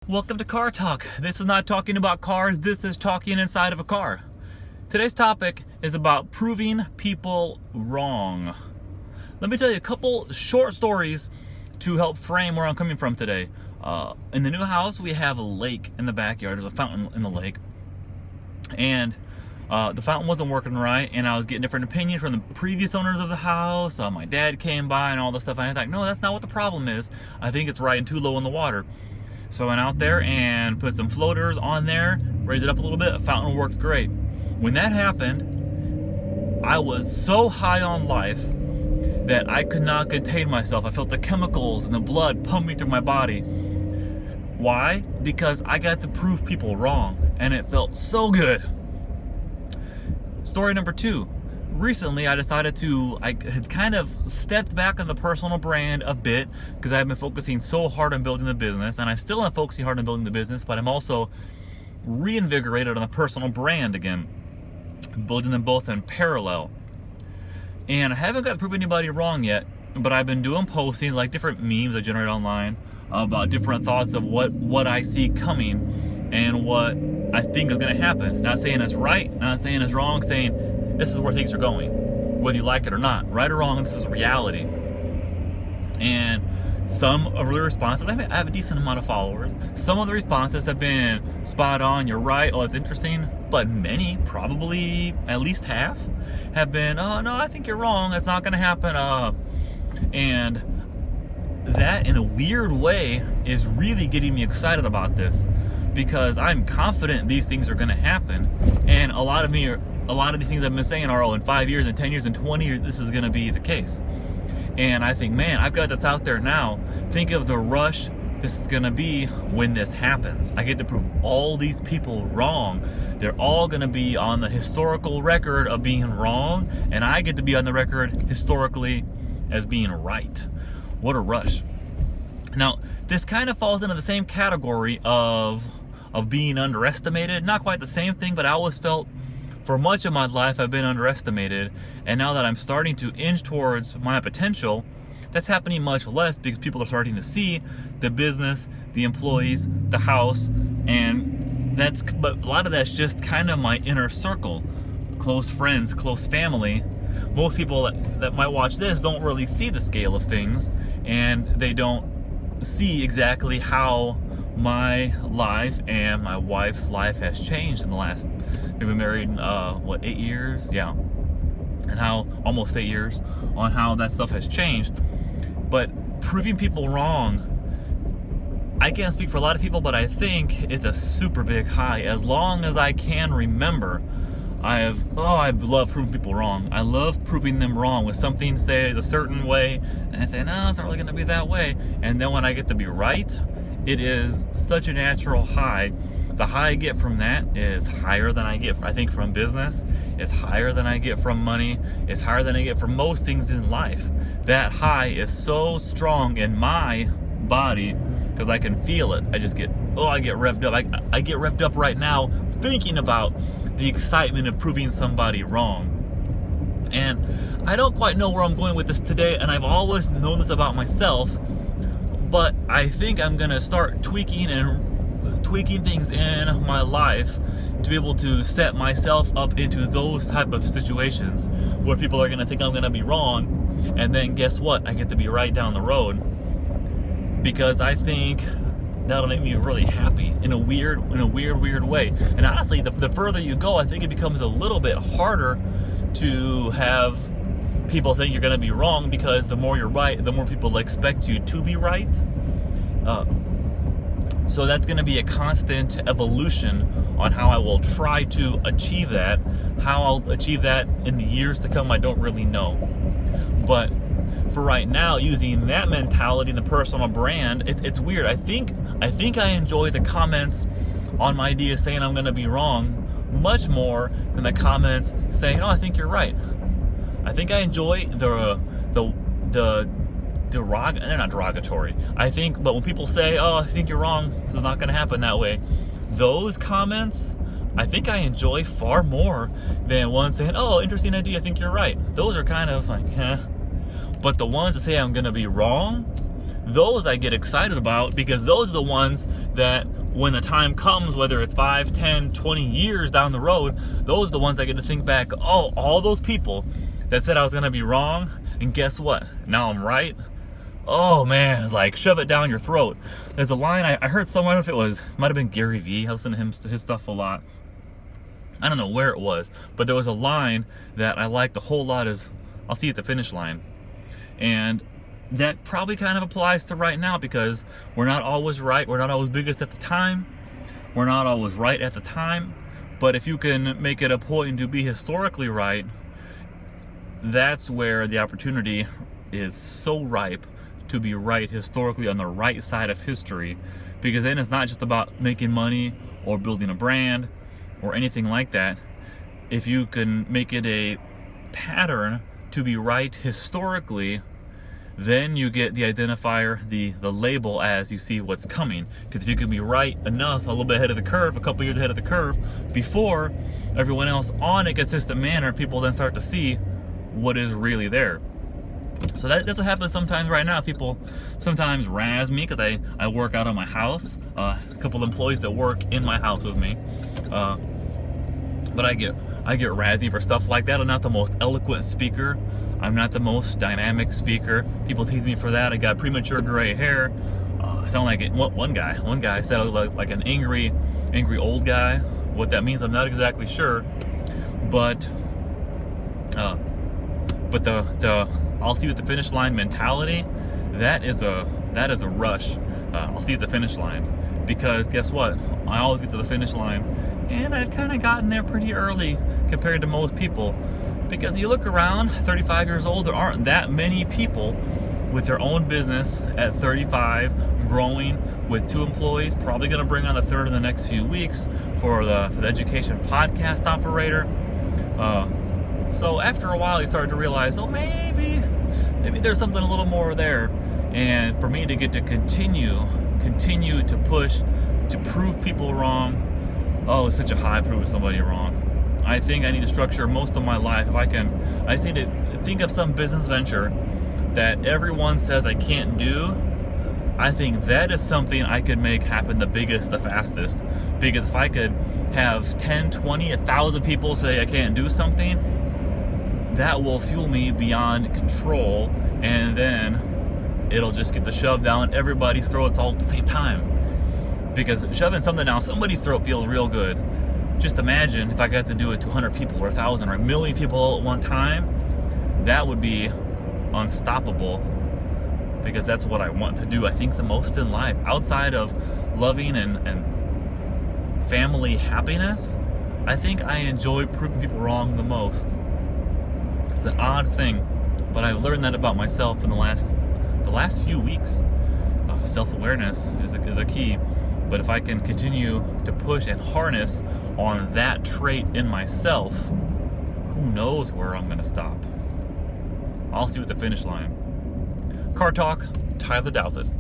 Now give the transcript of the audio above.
Welcome to Car Talk. This is not talking about cars, this is talking inside of a car. Today's topic is about proving people wrong. Let me tell you a couple short stories to help frame where I'm coming from today. In the new house, we have a lake in the backyard. There's a fountain in the lake. And the fountain wasn't working right, and I was getting different opinions from the previous owners of the house. My dad came by and all this stuff, and I thought, no, that's not what the problem is. I think it's riding too low in the water. So I went out there and put some floaters on there, raised it up a little bit. The fountain worked great. When that happened, I was so high on life that I could not contain myself. I felt the chemicals and the blood pumping through my body. Why? Because I got to prove people wrong, and it felt so good. Story number 2. Recently, I had kind of stepped back on the personal brand a bit because I've been focusing so hard on building the business, and I still am focusing hard on building the business, but I'm also reinvigorated on the personal brand again, building them both in parallel. And I haven't got to prove anybody wrong yet, but I've been doing posting, like different memes I generate online about different thoughts of what I see coming and what I think is going to happen. Not saying it's right, not saying it's wrong, saying this is where things are going, whether you like it or not. Right or wrong, this is reality. And some of the responses, I have a decent amount of followers. Some of the responses have been spot on, you're right, oh, it's interesting. But many, probably at least half, have been, oh, no, I think you're wrong, it's not going to happen. And that, in a weird way, is really getting me excited about this, because I'm confident these things are going to happen. And a lot of these things I've been saying are, in 5 years, and 10 years, and 20 years, this is going to be the case. And I think, man, I've got this out there now. Think of the rush this is going to be when this happens. I get to prove all these people wrong. They're all going to be on the historical record of being wrong, and I get to be on the record historically as being right. What a rush. Now, this kind of falls into the same category of being underestimated. Not quite the same thing, but I always felt for much of my life I've been underestimated, and now that I'm starting to inch towards my potential, that's happening much less because people are starting to see the business, the employees, the house, but a lot of that's just kind of my inner circle, close friends, close family. Most people that might watch this don't really see the scale of things, and they don't see exactly how my life and my wife's life has changed in the last, we've been married 8 years? Yeah. And how almost 8 years, on how that stuff has changed. But proving people wrong, I can't speak for a lot of people, but I think it's a super big high. As long as I can remember, I've loved proving people wrong. I love proving them wrong with something, say, a certain way, and I say, no, it's not really going to be that way. And then when I get to be right, it is such a natural high. The high I get from that is higher than I get, I think, from business. It's higher than I get from money. It's higher than I get from most things in life. That high is so strong in my body because I can feel it. I get revved up. I get revved up right now thinking about the excitement of proving somebody wrong. And I don't quite know where I'm going with this today, and I've always known this about myself, but I think I'm going to start tweaking things in my life to be able to set myself up into those type of situations where people are going to think I'm going to be wrong, and then guess what? I get to be right down the road, because I think that'll make me really happy in a weird way. And honestly, the further you go, I think it becomes a little bit harder to have people think you're going to be wrong, because the more you're right, the more people expect you to be right. So that's going to be a constant evolution on how I will try to achieve that. How I'll achieve that in the years to come, I don't really know. But for right now, using that mentality and the personal brand, it's weird. I think I enjoy the comments on my ideas saying I'm going to be wrong much more than the comments saying, oh, I think you're right. I think I enjoy they're not derogatory. But when people say, oh, I think you're wrong, this is not going to happen that way, those comments, I think I enjoy far more than one saying, oh, interesting idea, I think you're right. Those are kind of like, But the ones that say I'm going to be wrong, those I get excited about, because those are the ones that when the time comes, whether it's 5, 10, 20 years down the road, those are the ones I get to think back, oh, all those people that said I was going to be wrong, and guess what? Now I'm right. Oh man, it's like shove it down your throat. There's a line I heard somewhere, if it might have been Gary Vee. I listen to his stuff a lot. I don't know where it was, but there was a line that I liked a whole lot, is I'll see you at the finish line. And that probably kind of applies to right now, because we're not always right. We're not always biggest at the time. We're not always right at the time. But if you can make it a point to be historically right, that's where the opportunity is so ripe to be right historically, on the right side of history. Because then it's not just about making money or building a brand or anything like that. If you can make it a pattern to be right historically, then you get the identifier, the label, as you see what's coming. Because if you can be right enough, a little bit ahead of the curve, a couple years ahead of the curve, before everyone else on a consistent manner, people then start to see what is really there. So that's what happens sometimes right now. People sometimes razz me because I work out of my house. A couple of employees that work in my house with me. But I get razzy for stuff like that. I'm not the most eloquent speaker. I'm not the most dynamic speaker. People tease me for that. I got premature gray hair. I sound like one guy said I look like an angry old guy. What that means, I'm not exactly sure. But the I'll see you at the finish line mentality, that is a rush. I'll see you at the finish line, because guess what? I always get to the finish line, and I've kind of gotten there pretty early compared to most people. Because you look around, 35 years old, there aren't that many people with their own business at 35, growing, with 2 employees, probably going to bring on the 3rd in the next few weeks for the education podcast operator. So after a while, you start to realize, oh, maybe there's something a little more there. And for me to get to continue to push, to prove people wrong, oh, it's such a high proving somebody wrong. I think I need to structure most of my life. I just need to think of some business venture that everyone says I can't do. I think that is something I could make happen the biggest, the fastest. Because if I could have 10, 20, 1,000 people say I can't do something, that will fuel me beyond control, and then it'll just get the shove down everybody's throats all at the same time. Because shoving something down somebody's throat feels real good. Just imagine if I got to do it to 100 people or 1,000 or 1,000,000 people all at one time. That would be unstoppable, because that's what I want to do, I think, the most in life. Outside of loving and family happiness, I think I enjoy proving people wrong the most. It's an odd thing, but I've learned that about myself in the last few weeks. Self-awareness is a key. But if I can continue to push and harness on that trait in myself, who knows where I'm going to stop. I'll see you at the finish line. Car Talk, Tyler Douthit.